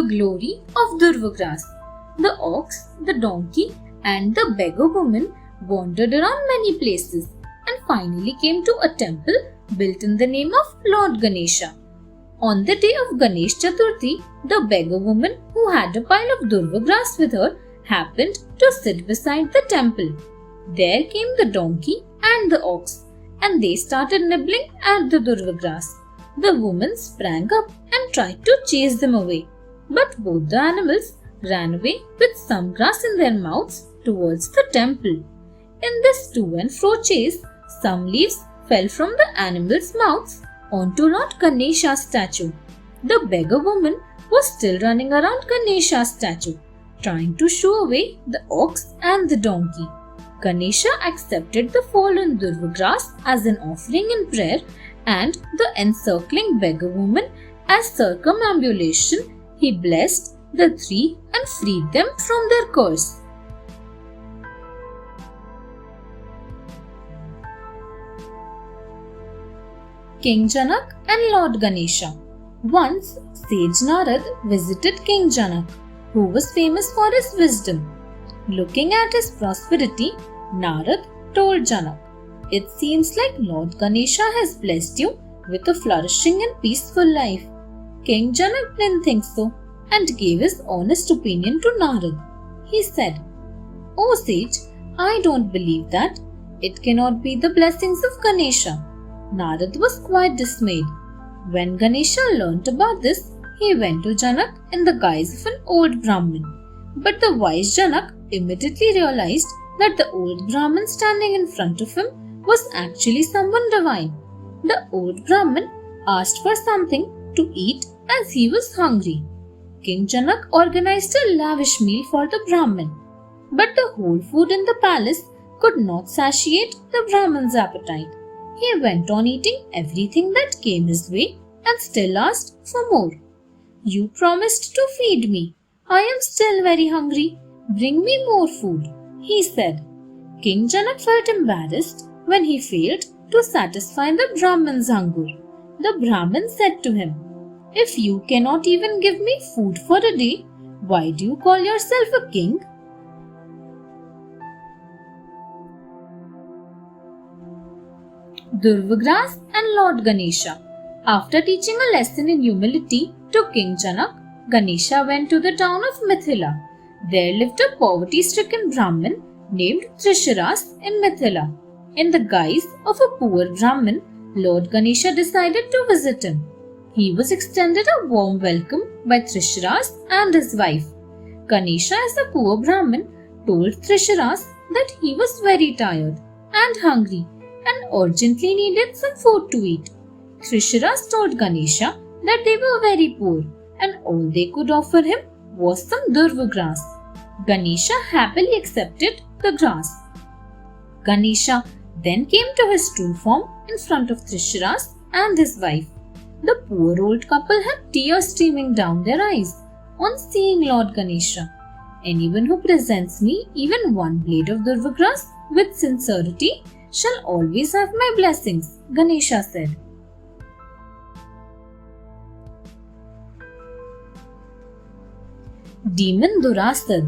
glory of Durvagras. The ox, the donkey, and the beggar woman wandered around many places and finally came to a temple built in the name of Lord Ganesha. On the day of Ganesh Chaturthi, the beggar woman who had a pile of Durvagras with her happened to sit beside the temple. There came the donkey and the ox, and they started nibbling at the Durvagras. The woman sprang up and tried to chase them away, but both the animals ran away with some grass in their mouths towards the temple. In this to and fro chase, some leaves fell from the animals' mouths onto Lord Ganesha's statue. The beggar woman was still running around Ganesha's statue, trying to shoo away the ox and the donkey. Ganesha accepted the fallen Durvagras as an offering in prayer and the encircling beggar woman as circumambulation. He blessed the three and freed them from their curse. King Janak and Lord Ganesha. Once, sage Narad visited King Janak, who was famous for his wisdom. Looking at his prosperity, Narad told Janak, "It seems like Lord Ganesha has blessed you with a flourishing and peaceful life." King Janak didn't think so and gave his honest opinion to Narad. He said, "O sage, I don't believe that. It cannot be the blessings of Ganesha." Narad was quite dismayed. When Ganesha learnt about this, he went to Janak in the guise of an old Brahmin. But the wise Janak immediately realized that the old Brahmin standing in front of him was actually someone divine. The old Brahmin asked for something to eat as he was hungry. King Janak organized a lavish meal for the Brahmin. But the whole food in the palace could not satiate the Brahmin's appetite. He went on eating everything that came his way and still asked for more. "You promised to feed me. I am still very hungry. Bring me more food," he said. King Janak felt embarrassed when he failed to satisfy the Brahmin's hunger. The Brahmin said to him, "If you cannot even give me food for a day, why do you call yourself a king?" Durvagras and Lord Ganesha. After teaching a lesson in humility to King Janak, Ganesha went to the town of Mithila. There lived a poverty-stricken Brahmin named Trisharas in Mithila. In the guise of a poor Brahmin, Lord Ganesha decided to visit him. He was extended a warm welcome by Trisharas and his wife. Ganesha, as a poor Brahmin, told Trisharas that he was very tired and hungry and urgently needed some food to eat. Trisharas told Ganesha that they were very poor and all they could offer him was some Durvagras. Ganesha happily accepted the grass. Ganesha then came to his true form in front of Trisharas and his wife. The poor old couple had tears streaming down their eyes on seeing Lord Ganesha. "Anyone who presents me even one blade of Durvagras with sincerity shall always have my blessings," Ganesha said. Demon Durasad.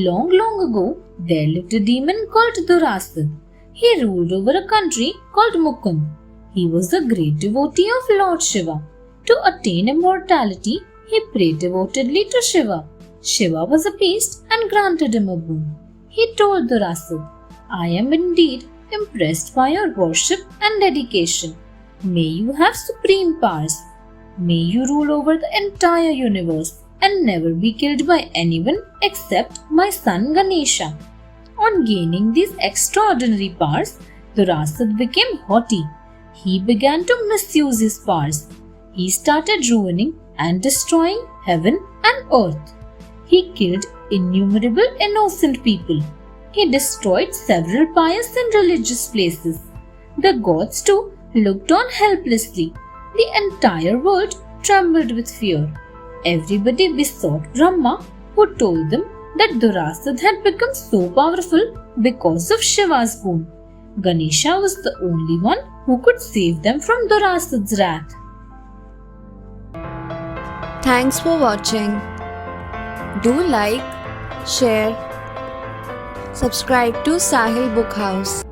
Long ago, there lived a demon called Durasad. He ruled over a country called Mukund. He was a great devotee of Lord Shiva. To attain immortality, he prayed devotedly to Shiva. Shiva was appeased and granted him a boon. He told Durasad, "I am indeed impressed by your worship and dedication. May you have supreme powers. May you rule over the entire universe and never be killed by anyone except my son Ganesha." On gaining these extraordinary powers, Durasad became haughty. He began to misuse his powers. He started ruining and destroying heaven and earth. He killed innumerable innocent people. He destroyed several pious and religious places. The gods too looked on helplessly. The entire world trembled with fear. Everybody besought Brahma, who told them that Durasad had become so powerful because of Shiva's boon. Ganesha was the only one who could save them from Durasad's wrath. Thanks for watching. Do like, share, subscribe to Sahil Book House.